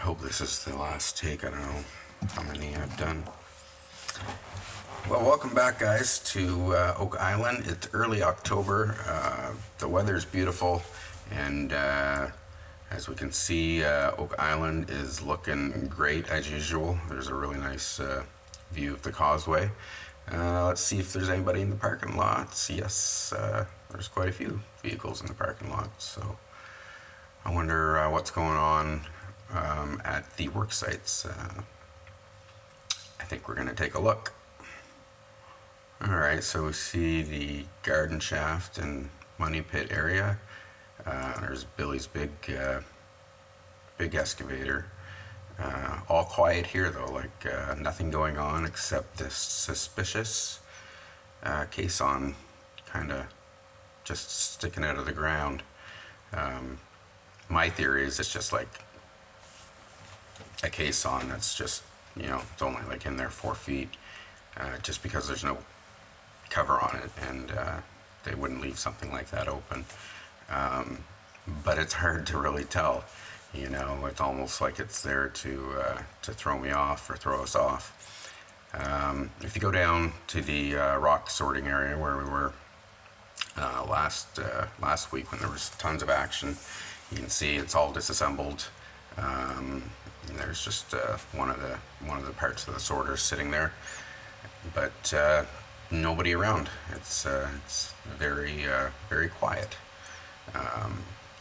hope this is the last take. I don't know how many I've done. Well, welcome back, guys, to Oak Island. It's early October. The weather's beautiful, and as we can see, Oak Island is looking great as usual. There's a really nice view of the causeway. Let's see if there's anybody in the parking lots. Yes, there's quite a few vehicles in the parking lot, so I wonder what's going on at the work sites. I think we're going to take a look. Alright, so we see the garden shaft and money pit area. There's Billy's big excavator. All quiet here though, like nothing going on except this suspicious caisson kind of just sticking out of the ground. My theory is it's just like a caisson that's just, you know, it's only like in there 4 feet, just because there's no cover on it, and they wouldn't leave something like that open. But it's hard to really tell. You know, it's almost like it's there to throw me off or throw us off. If you go down to the rock sorting area where we were last week when there was tons of action, you can see it's all disassembled. And there's just one of the parts of the sorter sitting there, but nobody around. It's very very quiet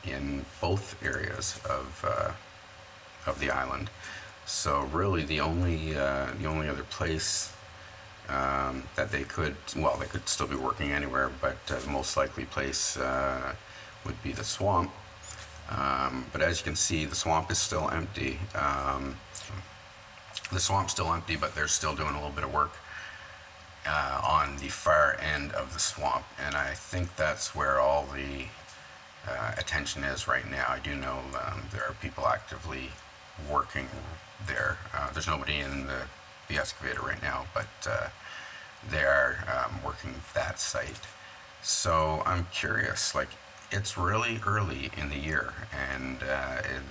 in both areas of the island. So really, the only other place that they could still be working anywhere, but the most likely place would be the swamp. But as you can see, the swamp is still empty. The swamp's still empty, but they're still doing a little bit of work on the far end of the swamp, and I think that's where all the attention is right now. I do know there are people actively working there. There's nobody in the excavator right now, but they are working that site. So I'm curious, like, it's really early in the year, and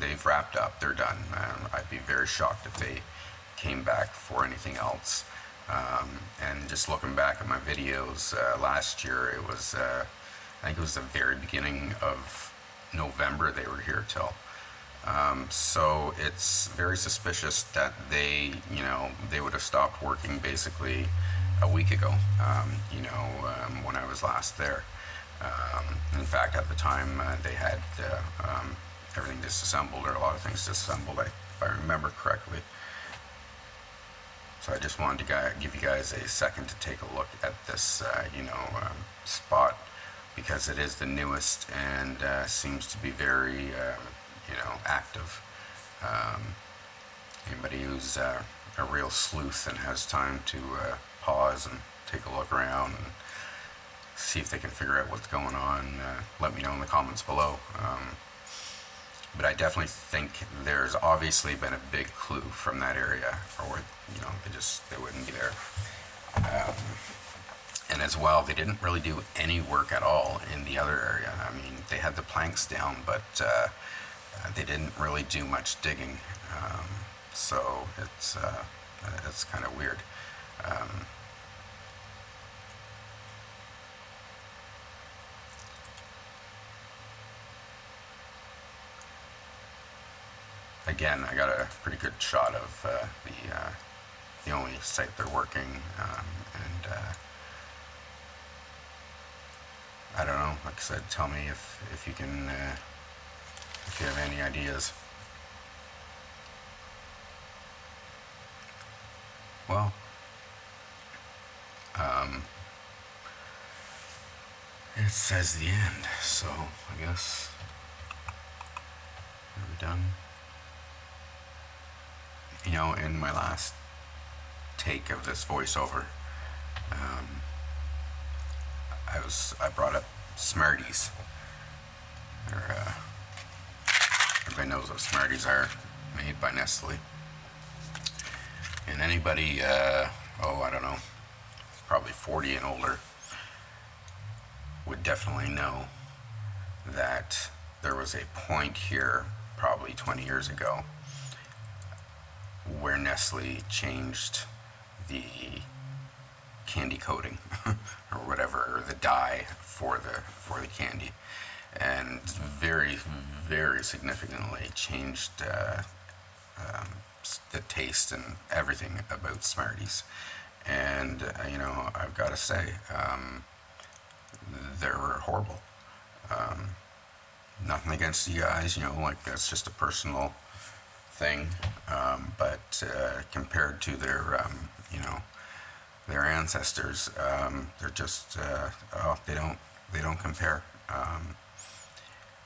they've wrapped up, they're done. I'd be very shocked if they came back for anything else. And just looking back at my videos last year, it was I think it was the very beginning of November they were here till. So it's very suspicious that they would have stopped working basically a week ago, when I was last there. In fact, at the time, they had everything disassembled, or a lot of things disassembled, if I remember correctly. So I just wanted to give you guys a second to take a look at this, spot, because it is the newest and seems to be very, active. Anybody who's a real sleuth and has time to pause and take a look around and see if they can figure out what's going on, let me know in the comments below. But I definitely think there's obviously been a big clue from that area, or they wouldn't be there. And as well, they didn't really do any work at all in the other area. I mean, they had the planks down, but they didn't really do much digging. So it's kind of weird. Again, I got a pretty good shot of the only site they're working, and I don't know. Like I said, tell me if you can, if you have any ideas. Well, it says the end, so I guess we're done. In my last take of this voiceover, I brought up Smarties. Everybody knows what Smarties are, made by Nestle. And anybody, I don't know, probably 40 and older, would definitely know that there was a point here probably 20 years ago where Nestle changed the candy coating or whatever, or the dye for the candy, and very, very significantly changed the taste and everything about Smarties. And I've got to say, they were horrible. Nothing against you guys, like that's just a personal thing. But compared to their ancestors, they're just they don't compare.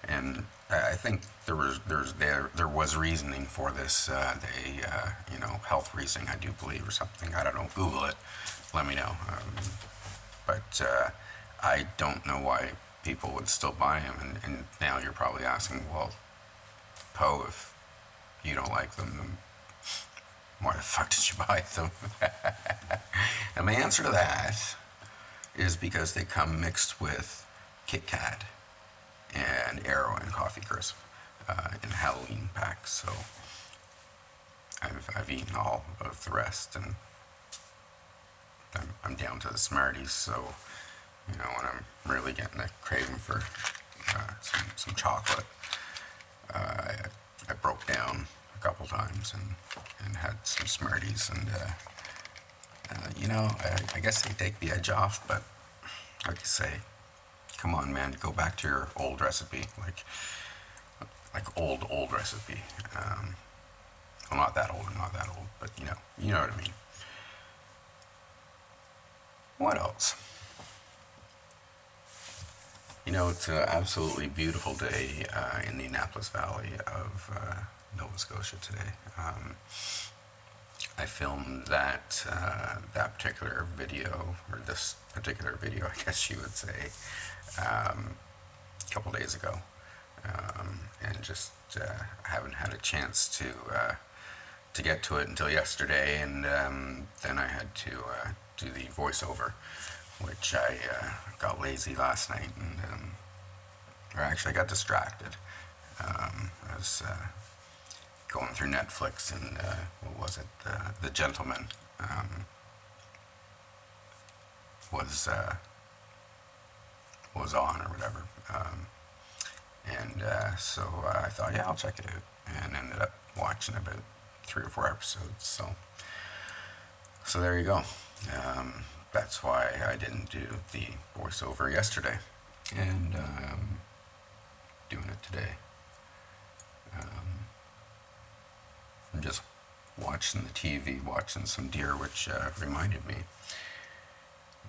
And I think there was reasoning for this. Health reasoning, I do believe, or something. I don't know. Google it. Let me know. But I don't know why people would still buy them. And now you're probably asking, well, Poe, if you don't like them, then why the fuck did you buy them? And my answer to that is because they come mixed with Kit Kat and Aero and Coffee Crisp in Halloween packs. So I've eaten all of the rest, and I'm down to the Smarties. So when I'm really getting a craving for some chocolate, I broke down a couple times and had some Smarties, and I guess they take the edge off, but like I say, come on, man, go back to your old recipe, like old recipe. Well, not that old, but you know what I mean. What else? It's an absolutely beautiful day in the Annapolis Valley of Nova Scotia today. I filmed that particular video, or this particular video, I guess you would say, a couple days ago, and just haven't had a chance to get to it until yesterday, and then I had to do the voiceover, which I got lazy last night, and or actually I got distracted. I was going through Netflix, and what was it? The Gentleman was on or whatever, and so I thought, yeah, I'll check it out, and ended up watching about 3 or 4 episodes. So there you go. That's why I didn't do the voiceover yesterday, and doing it today. I'm just watching the TV, watching some deer, which reminded me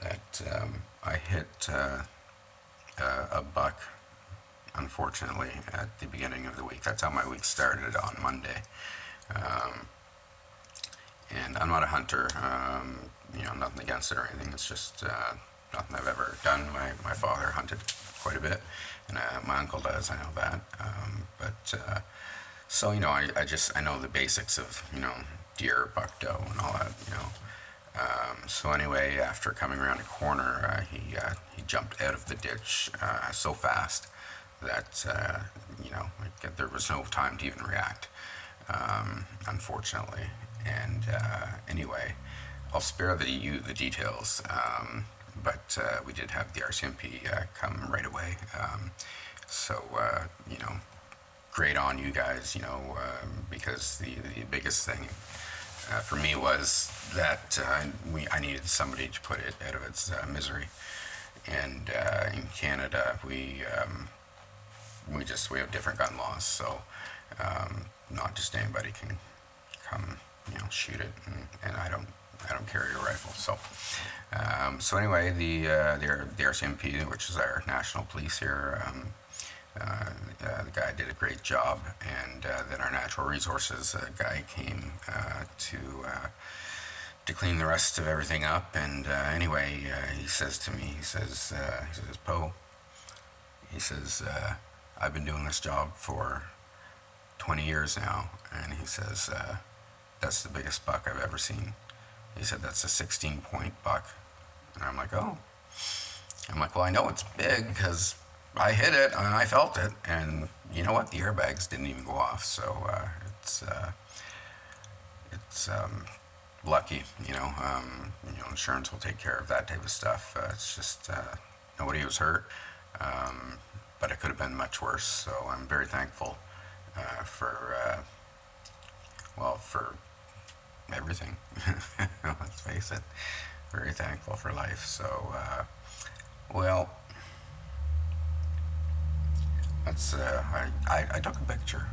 that I hit a buck, unfortunately, at the beginning of the week. That's how my week started on Monday. And I'm not a hunter, nothing against it or anything. It's just nothing I've ever done. My father hunted quite a bit, and my uncle does, I know that. So, I know the basics of, deer, buck, doe, and all that, So anyway, after coming around a corner, he jumped out of the ditch so fast that, there was no time to even react, unfortunately. And anyway, I'll spare the details, but we did have the RCMP come right away. So, great on you guys, because the biggest thing for me was that I needed somebody to put it out of its misery. And in Canada, we have different gun laws, so not just anybody can come, shoot it, and I don't carry a rifle. So anyway, the RCMP, which is our national police here, the guy did a great job, and then our natural resources guy came to clean the rest of everything up. And anyway, he says to me, he says, Poe, he says, I've been doing this job for 20 years now, and he says, that's the biggest buck I've ever seen. He said, that's a 16-point buck. And I'm like, oh. I'm like, well, I know it's big because I hit it and I felt it, and you know what? The airbags didn't even go off. So it's lucky, insurance will take care of that type of stuff. It's just nobody was hurt, but it could have been much worse. So I'm very thankful for everything. Let's face it, very thankful for life. So, well, that's I took a picture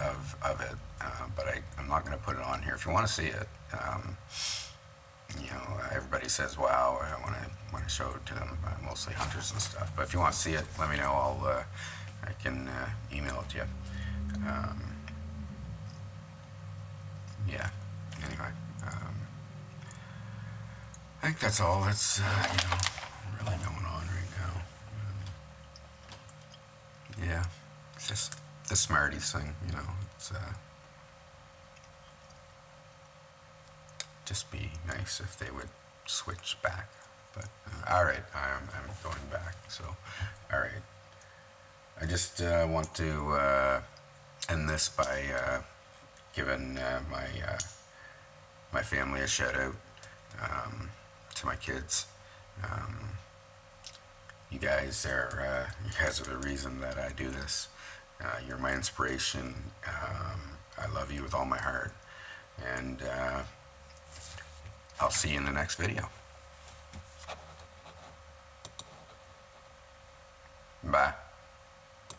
of it, but I'm not going to put it on here. If you want to see it, everybody says, "Wow, I want to show it to them." Mostly hunters and stuff. But if you want to see it, let me know. I can email it to you. Yeah. Anyway, I think that's all that's really going on right now. Yeah, it's just the Smarties thing. It's just be nice if they would switch back. But all right, I'm going back. So, all right. I just want to end this by giving my family a shout out, to my kids. You guys are the reason that I do this. You're my inspiration. I love you with all my heart, and I'll see you in the next video.